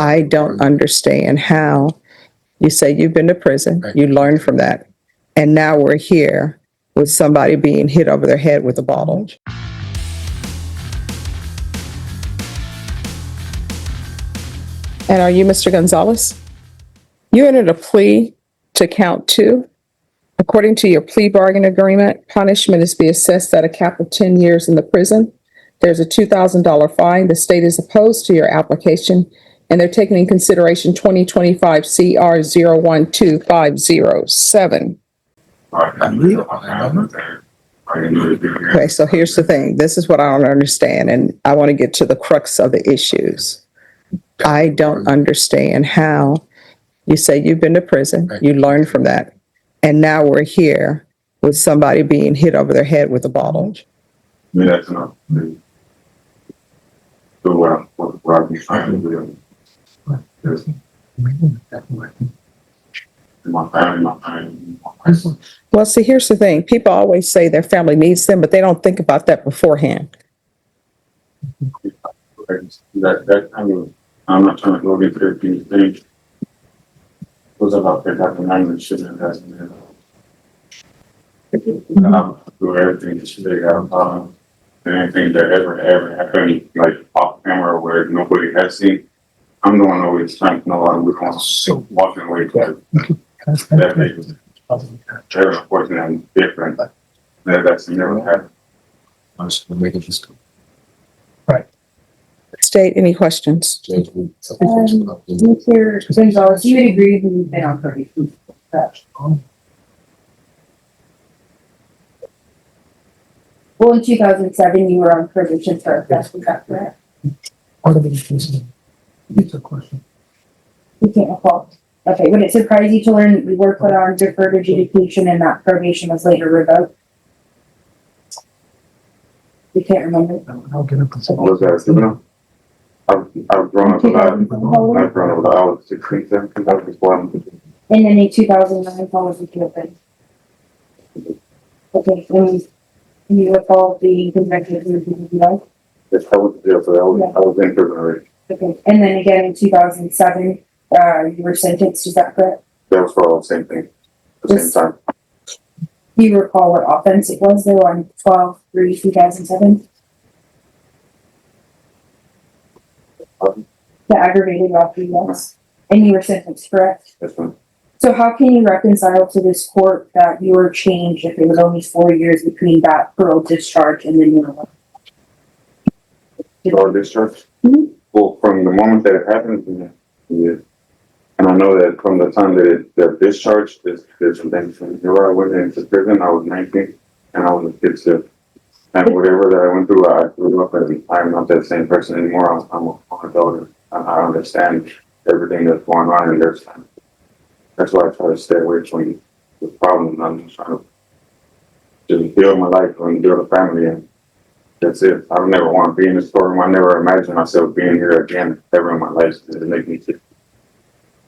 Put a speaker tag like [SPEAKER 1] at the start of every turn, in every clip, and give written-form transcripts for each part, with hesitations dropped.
[SPEAKER 1] I don't understand how you say you've been to prison, you learned from that, and now we're here with somebody being hit over their head with a bottle. And are you Mr. Gonzalez? You entered a plea to count 2. According to your plea bargain agreement, punishment is to be assessed at a cap of 10 years in the prison. There's a $2,000 fine. The state is opposed to your application, and they're taking in consideration 2025 CR 012507. Okay, so here's the thing. This is what I don't understand, and I want to get to the crux of the issues. I don't understand how you say you've been to prison, you learned from that, and now we're here with somebody being hit over their head with a bottle.
[SPEAKER 2] Yeah, that's enough. So what I've been trying to do is my family.
[SPEAKER 1] Well, see, here's the thing. People always say their family needs them, but they don't think about that beforehand.
[SPEAKER 2] That kind of, I'm not trying to go into everything you think. Was about that type of language shouldn't have been. Do everything that should have and anything that ever happened, like off camera where nobody has seen. I'm the one always trying to know why we're walking away from that is very unfortunate and different. That's never happened.
[SPEAKER 3] Right.
[SPEAKER 1] State, any questions?
[SPEAKER 4] Mr. Gonzalez, you would agree that you've been on probation. Well, in 2007, you were on probation for theft, is that correct?
[SPEAKER 3] Part of it is it's a question.
[SPEAKER 4] You can't recall. Okay, would it surprise you to learn that you were put on deferred adjudication and that probation was later revoked? You can't remember?
[SPEAKER 3] I'll get up.
[SPEAKER 2] Was that juvenile? I've grown up a lot. I've grown up a lot. I was 16, 17, I was born.
[SPEAKER 4] And then in 2009, how was it open? Okay, and you recall the conviction of your life?
[SPEAKER 2] Yes, I was in jail, so I was in prison already.
[SPEAKER 4] Okay, and then again in 2007, you were sentenced, is that correct?
[SPEAKER 2] That was for all the same thing, at the same time.
[SPEAKER 4] Do you recall what offense it was though on 12/3/2007? The aggravated robbery, yes. And you were sentenced, correct?
[SPEAKER 2] That's fine.
[SPEAKER 4] So how can you reconcile to this court that you were changed if it was only 4 years between that parole discharge and the new one?
[SPEAKER 2] Parole discharge?
[SPEAKER 4] Mhm.
[SPEAKER 2] Well, from the moment that it happened, yeah. And I know that from the time that they're discharged, there's some things from here. I went into prison, I was 19, and I was a kid still. And whatever that I went through, I grew up and I'm not that same person anymore. I'm an adult. I understand everything that's going on, and that's why I try to stay away from the problems. I'm just trying to just build my life and build a family, and that's it. I don't never want to be in this storeroom. I never imagined myself being here again ever in my life. It makes me sick.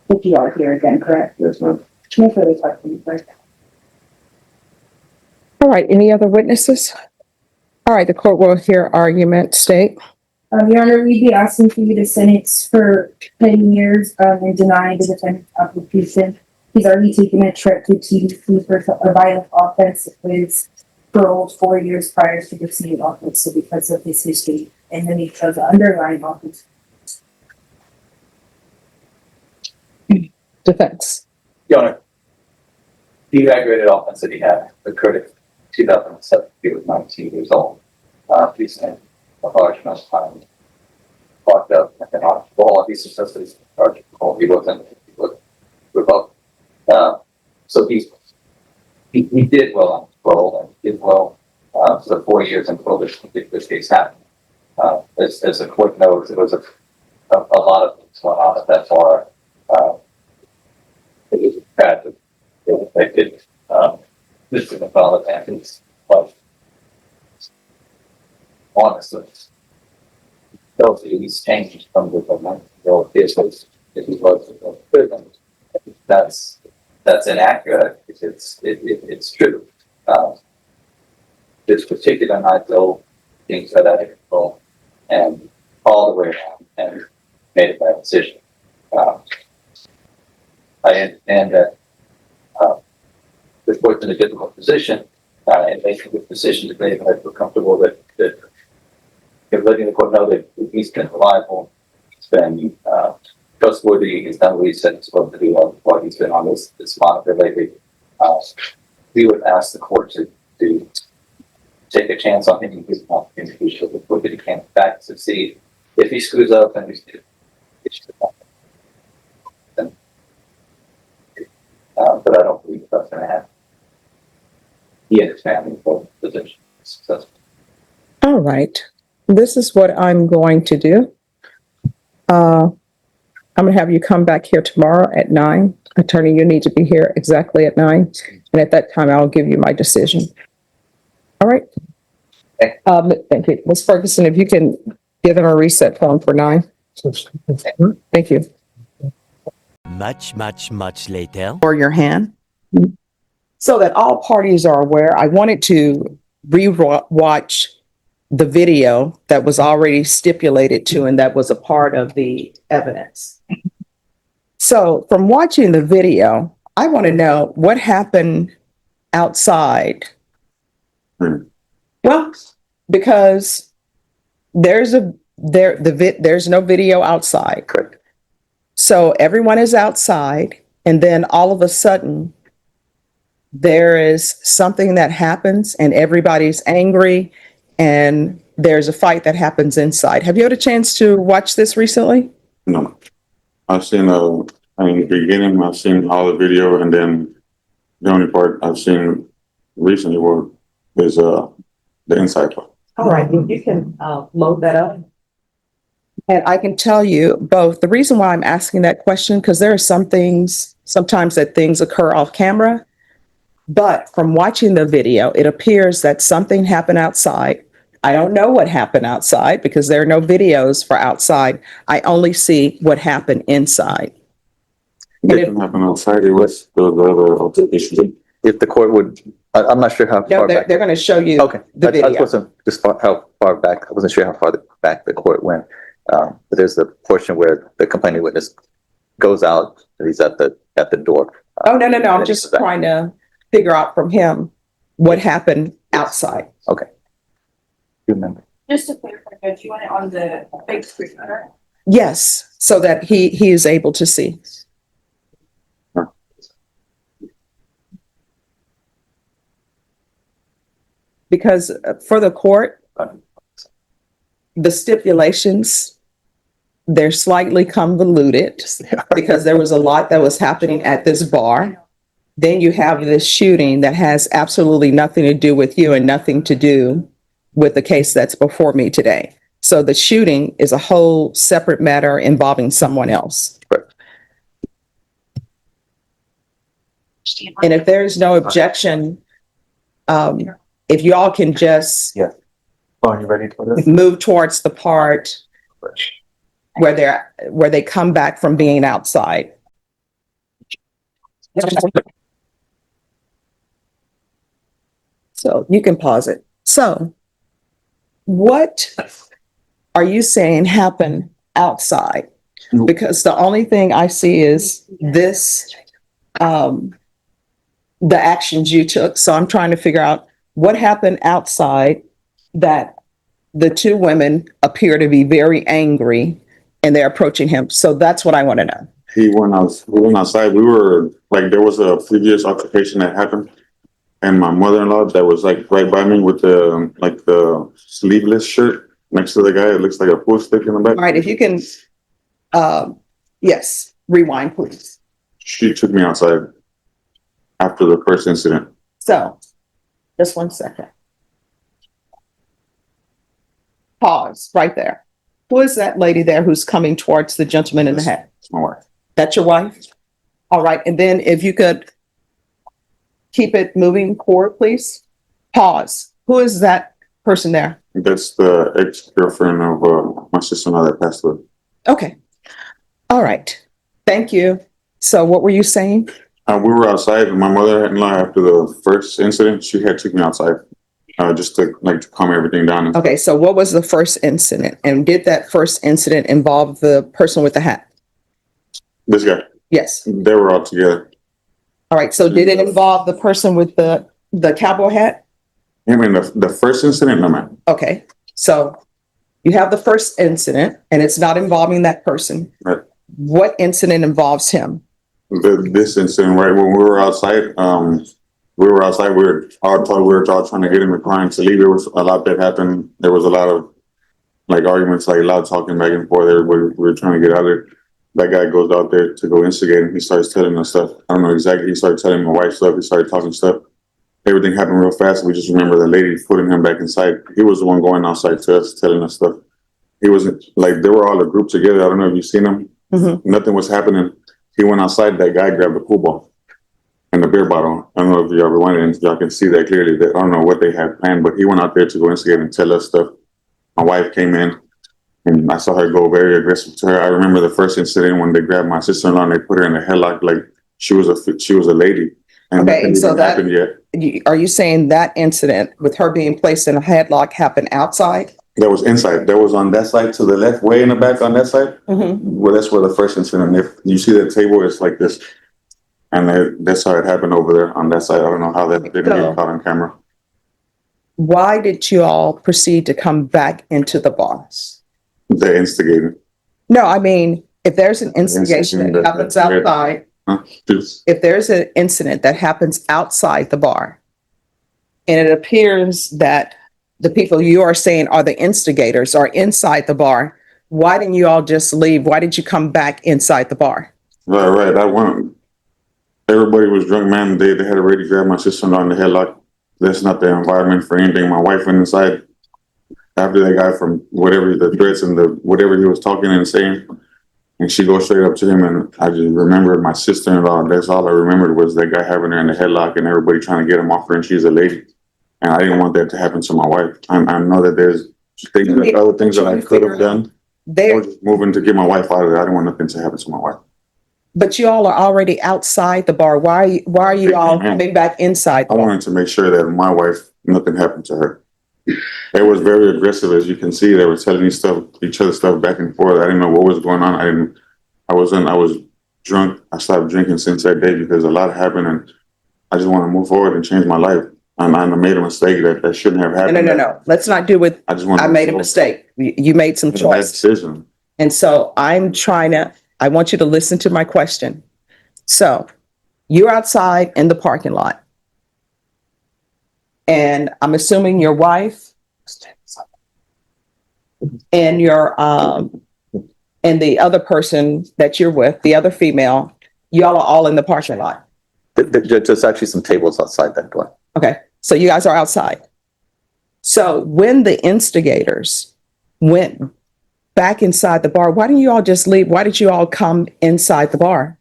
[SPEAKER 4] If you are here again, correct?
[SPEAKER 2] Yes, ma'am.
[SPEAKER 4] No further questions, right?
[SPEAKER 1] All right, any other witnesses? All right, the court will hear argument. State.
[SPEAKER 4] Your Honor, we'd be asking for you to sentence for 10 years and deny the defendant's application. He's already taken a trip to TDC for a violent offense that was paroled 4 years prior to the same offense, so because of his history, and then he chose the underlying offense.
[SPEAKER 1] Defense.
[SPEAKER 5] Your Honor, the aggravated offense that he had occurred in 2007. He was 19 years old. He spent a large amount of time locked up and on parole. He's successfully charged with parole. He wasn't revoked. So he did well on parole and did well for the 4 years in parole this case happened. As the court knows, it was a lot of things going on at that bar. It was tragic. It affected Mr. Gonzalez and his life. Honestly, those he's changed from the his was if he was in prison. That's inaccurate. It's true. This particular night though, things got out of control and all the way around and made a bad decision. I understand that the court's in a difficult position, and making the decision today, but I feel comfortable that letting the court know that he's been reliable, he's been trustworthy, he's done what he said he's supposed to do while he's been on this monitor lately. We would ask the court to take a chance on him and give him an opportunity to show the court that he can in fact succeed. If he screws up, then but I don't believe that's going to happen. He and his family both position successful.
[SPEAKER 1] All right. This is what I'm going to do. I'm going to have you come back here tomorrow at 9. Attorney, you need to be here exactly at 9. And at that time, I'll give you my decision. All right. Thank you. Ms. Ferguson, if you can give them a reset form for 9. Thank you.
[SPEAKER 6] Much later.
[SPEAKER 1] For your hand. So that all parties are aware, I wanted to re-watch the video that was already stipulated to and that was a part of the evidence. So from watching the video, I want to know what happened outside. Well, because there's no video outside.
[SPEAKER 5] Correct.
[SPEAKER 1] So everyone is outside, and then all of a sudden, there is something that happens, and everybody's angry, and there's a fight that happens inside. Have you had a chance to watch this recently?
[SPEAKER 2] No. I've seen, in the beginning, I've seen all the video, and then the only part I've seen recently is the inside part.
[SPEAKER 1] All right, you can load that up. And I can tell you both, the reason why I'm asking that question, because there are sometimes that things occur off camera, but from watching the video, it appears that something happened outside. I don't know what happened outside because there are no videos for outside. I only see what happened inside.
[SPEAKER 2] It didn't happen outside, it was the other altercation.
[SPEAKER 5] If the court would, I'm not sure how
[SPEAKER 1] No,
[SPEAKER 5] far
[SPEAKER 1] they're
[SPEAKER 5] back.
[SPEAKER 1] going to show you
[SPEAKER 5] Okay,
[SPEAKER 1] the
[SPEAKER 5] I
[SPEAKER 1] video.
[SPEAKER 5] wasn't just how far back. I wasn't sure how far back the court went. But there's a portion where the complaining witness goes out, and he's at the door.
[SPEAKER 1] Oh, no. I'm
[SPEAKER 5] and
[SPEAKER 1] just
[SPEAKER 5] he's back.
[SPEAKER 1] trying to figure out from him what happened outside.
[SPEAKER 5] Okay. You remember?
[SPEAKER 4] Just to clarify, Judge, you want it on the big screen, right?
[SPEAKER 1] Yes, so that he is able to see. Because for the court, the stipulations, they're slightly convoluted because there was a lot that was happening at this bar. Then you have this shooting that has absolutely nothing to do with you and nothing to do with the case that's before me today. So the shooting is a whole separate matter involving someone else. And if there's no objection, if you all can just
[SPEAKER 5] Oh, you ready for this?
[SPEAKER 1] move towards the part where they come back from being outside. So you can pause it. So what are you saying happened outside? Because the only thing I see is this, the actions you took. So I'm trying to figure out what happened outside that the two women appear to be very angry and they're approaching him. So that's what I want to know.
[SPEAKER 2] We went outside. We were like, there was a previous altercation that happened. And my mother-in-law that was like right by me with the sleeveless shirt next to the guy. It looks like a pool stick in the back.
[SPEAKER 1] All right, if you can, yes, rewind, please.
[SPEAKER 2] She took me outside after the first incident.
[SPEAKER 1] So, just 1 second. Pause right there. Who is that lady there who's coming towards the gentleman in the hat?
[SPEAKER 2] It's my wife.
[SPEAKER 1] That's your wife? All right, and then if you could keep it moving forward, please. Pause. Who is that person there?
[SPEAKER 2] That's the ex-girlfriend of my sister-in-law that passed away.
[SPEAKER 1] Okay. All right. Thank you. So what were you saying?
[SPEAKER 2] We were outside. My mother-in-law, after the first incident, she had took me outside just to calm everything down.
[SPEAKER 1] Okay, so what was the first incident? And did that first incident involve the person with the hat?
[SPEAKER 2] This guy,
[SPEAKER 1] Yes.
[SPEAKER 2] they were all together.
[SPEAKER 1] All right. So did it involve the person with the cowboy hat?
[SPEAKER 2] I mean, the first incident, no man.
[SPEAKER 1] Okay. So you have the first incident and it's not involving that person.
[SPEAKER 2] Right.
[SPEAKER 1] What incident involves him?
[SPEAKER 2] This incident, right when we were outside, we were all trying to get in the car and to leave. There was a lot that happened. There was a lot of like arguments, like loud talking back and forth. Everybody, we were trying to get out of there. That guy goes out there to go instigate and he starts telling us stuff. I don't know exactly. He started telling my wife stuff. He started talking stuff. Everything happened real fast. We just remember the lady putting him back inside. He was the one going outside to us, telling us stuff. He wasn't like, they were all a group together. I don't know if you've seen them.
[SPEAKER 1] Mm-hmm.
[SPEAKER 2] Nothing was happening. He went outside. That guy grabbed the pool ball and the beer bottle. I don't know if you ever went in. Y'all can see that clearly. That I don't know what they had planned, but he went out there to go instigate and tell us stuff. My wife came in and I saw her go very aggressive to her. I remember the first incident when they grabbed my sister-in-law and they put her in a headlock like she was a lady. And
[SPEAKER 1] Okay,
[SPEAKER 2] nothing
[SPEAKER 1] so
[SPEAKER 2] even
[SPEAKER 1] that-
[SPEAKER 2] happened yet.
[SPEAKER 1] Are you saying that incident with her being placed in a headlock happened outside?
[SPEAKER 2] That was inside. That was on that side to the left, way in the back on that side.
[SPEAKER 1] Mm-hmm.
[SPEAKER 2] Well, that's where the first incident. If you see that table, it's like this, and that's how it happened over there on that side. I don't know how that didn't get caught on camera.
[SPEAKER 1] Why did you all proceed to come back into the bars?
[SPEAKER 2] The instigator.
[SPEAKER 1] No, I mean, if there's an instigation that happens outside,
[SPEAKER 2] Huh? Just-
[SPEAKER 1] if there's an incident that happens outside the bar, and it appears that the people you are saying are the instigators are inside the bar, why didn't you all just leave? Why did you come back inside the bar?
[SPEAKER 2] Right. I went. Everybody was drunk, man. They had already grabbed my sister-in-law in the headlock. That's not the environment for anything. My wife went inside after that guy from whatever the threats and the whatever he was talking and saying. And she goes straight up to him, and I just remember my sister-in-law. That's all I remembered was that guy having her in the headlock and everybody trying to get him off her, and she's a lady. And I didn't want that to happen to my wife. I know that there's other things that I could have done. Or just moving to get my wife out of there. I didn't want nothing to happen to my wife.
[SPEAKER 1] But you all are already outside the bar. Why are you all coming back inside?
[SPEAKER 2] I wanted to make sure that my wife, nothing happened to her. It was very aggressive, as you can see. They were telling each other stuff back and forth. I didn't know what was going on. I was drunk. I stopped drinking since that day because a lot happened, and I just want to move forward and change my life. And I made a mistake that shouldn't have happened.
[SPEAKER 1] No. Let's not do with, I made a mistake. You made some choice.
[SPEAKER 2] Decision.
[SPEAKER 1] And so I want you to listen to my question. So you're outside in the parking lot. And I'm assuming your wife and and the other person that you're with, the other female, y'all are all in the parking lot.
[SPEAKER 5] There's actually some tables outside that door.
[SPEAKER 1] Okay. So you guys are outside. So when the instigators went back inside the bar, why didn't you all just leave? Why did you all come inside the bar?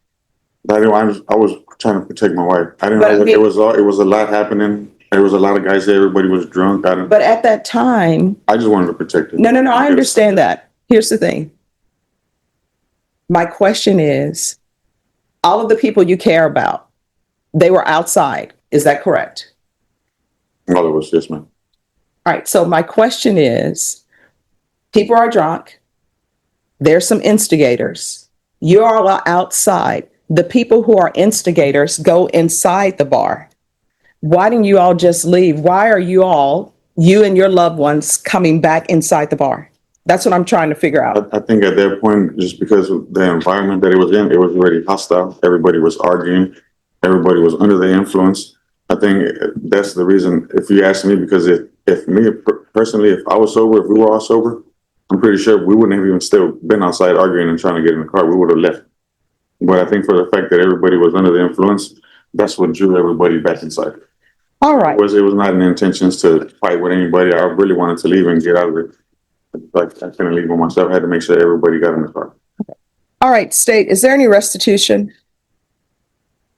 [SPEAKER 2] I was trying to protect my wife. I didn't know it was a lot happening. There was a lot of guys there. Everybody was drunk.
[SPEAKER 1] But at that time,
[SPEAKER 2] I just wanted to protect her.
[SPEAKER 1] No, I understand that. Here's the thing. My question is, all of the people you care about, they were outside. Is that correct?
[SPEAKER 2] All of us, yes, ma'am.
[SPEAKER 1] All right. So my question is, people are drunk. There's some instigators. You all are outside. The people who are instigators go inside the bar. Why didn't you all just leave? Why are you and your loved ones coming back inside the bar? That's what I'm trying to figure out.
[SPEAKER 2] I think at that point, just because of the environment that it was in, it was already hostile. Everybody was arguing. Everybody was under the influence. I think that's the reason, if you ask me, because if me personally, if I was sober, if we were all sober, I'm pretty sure we wouldn't have even still been outside arguing and trying to get in the car. We would have left. But I think for the fact that everybody was under the influence, that's what drew everybody back inside.
[SPEAKER 1] All right.
[SPEAKER 2] It was not an intentions to fight with anybody. I really wanted to leave and get out of it. Like, I couldn't leave by myself. I had to make sure everybody got in the car.
[SPEAKER 1] All right, State, is there any restitution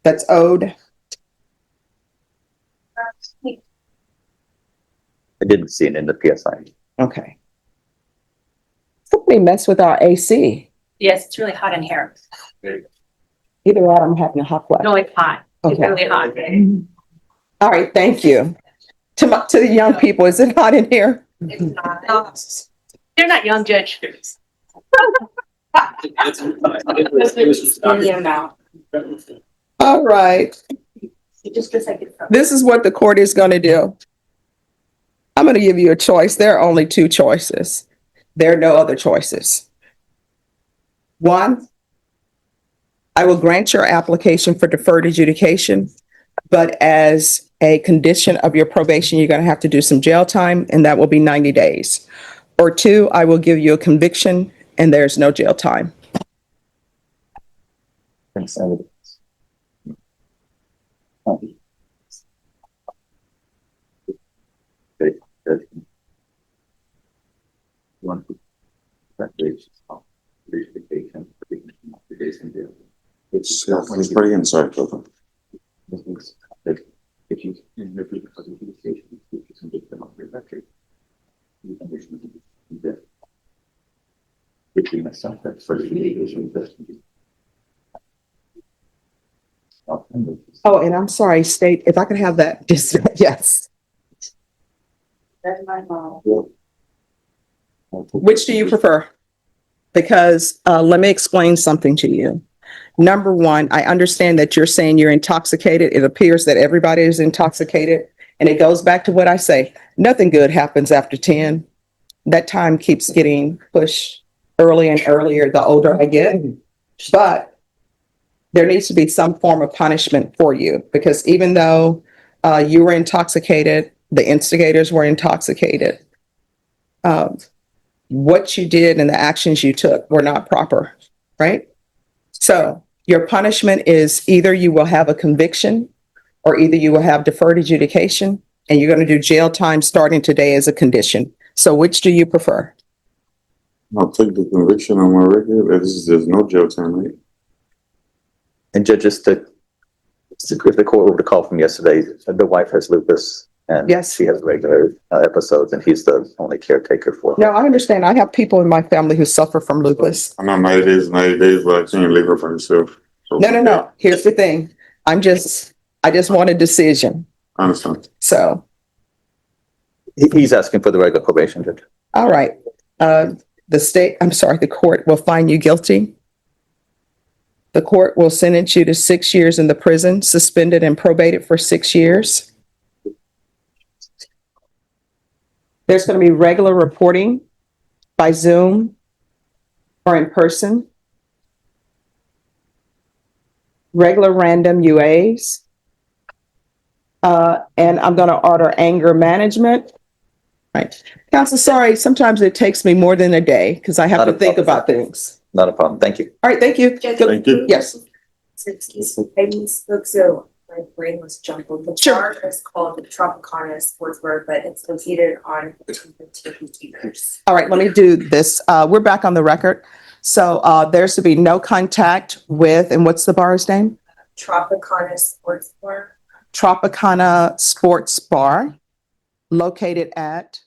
[SPEAKER 1] that's owed?
[SPEAKER 5] I didn't see it in the PSI.
[SPEAKER 1] Okay. Somebody mess with our AC.
[SPEAKER 6] Yes, it's really hot in here.
[SPEAKER 1] Either way, I'm having a hot flash.
[SPEAKER 6] No, it's hot. It's
[SPEAKER 1] Okay.
[SPEAKER 6] really hot.
[SPEAKER 1] All right, thank you. To the young people, is it hot in here?
[SPEAKER 6] It's not. They're not young, Judge. the amount.
[SPEAKER 1] All right.
[SPEAKER 6] Just a second.
[SPEAKER 1] This is what the court is going to do. I'm going to give you a choice. There are only two choices. There are no other choices. One, I will grant your application for deferred adjudication, but as a condition of your probation, you're going to have to do some jail time, and that will be 90 days. Or two, I will give you a conviction, and there's no jail time.
[SPEAKER 2] It's pretty inside.
[SPEAKER 5] If you repeat the adjudication, you can convict them of your record. Between myself, that's for the litigation.
[SPEAKER 1] Oh, and I'm sorry, state, if I could have that, just, yes.
[SPEAKER 6] That's my mom.
[SPEAKER 1] Which do you prefer? Because let me explain something to you. Number one, I understand that you're saying you're intoxicated. It appears that everybody is intoxicated. And it goes back to what I say, nothing good happens after 10. That time keeps getting pushed earlier and earlier the older I get. But there needs to be some form of punishment for you, because even though you were intoxicated, the instigators were intoxicated. What you did and the actions you took were not proper, right? So your punishment is either you will have a conviction or either you will have deferred adjudication, and you're going to do jail time starting today as a condition. So which do you prefer?
[SPEAKER 2] I'll take the conviction on my record. There's no jail time, right?
[SPEAKER 5] And Judge, if the court were to call from yesterday, the wife has lupus and
[SPEAKER 1] Yes.
[SPEAKER 5] she has regular episodes, and he's the only caretaker for her.
[SPEAKER 1] No, I understand. I have people in my family who suffer from lupus.
[SPEAKER 2] I know 90 days, but I can't leave her for herself. So,
[SPEAKER 1] No. Here's the thing. I just want a decision.
[SPEAKER 2] I understand.
[SPEAKER 1] So,
[SPEAKER 5] He's asking for the regular probation, Judge.
[SPEAKER 1] all right. The court will find you guilty. The court will sentence you to 6 years in the prison, suspended and probated for 6 years. There's going to be regular reporting by Zoom or in person. Regular random UAs. And I'm going to order anger management. Right. Counsel, sorry, sometimes it takes me more than a day because I have
[SPEAKER 5] Not
[SPEAKER 1] to
[SPEAKER 5] a
[SPEAKER 1] think
[SPEAKER 5] problem.
[SPEAKER 1] about things.
[SPEAKER 5] Not a problem. Thank you.
[SPEAKER 1] All right, thank you.
[SPEAKER 2] Thank you.
[SPEAKER 1] Yes.
[SPEAKER 7] Excuse me, I misspoke, so my brain was jumbled. The
[SPEAKER 1] Sure.
[SPEAKER 7] bar is called the Tropicana Sportswear, but it's located on computers.
[SPEAKER 1] All right, let me do this. We're back on the record. So there's to be no contact with, and what's the bar's name?
[SPEAKER 7] Tropicana Sportswear.
[SPEAKER 1] Tropicana Sports Bar, located at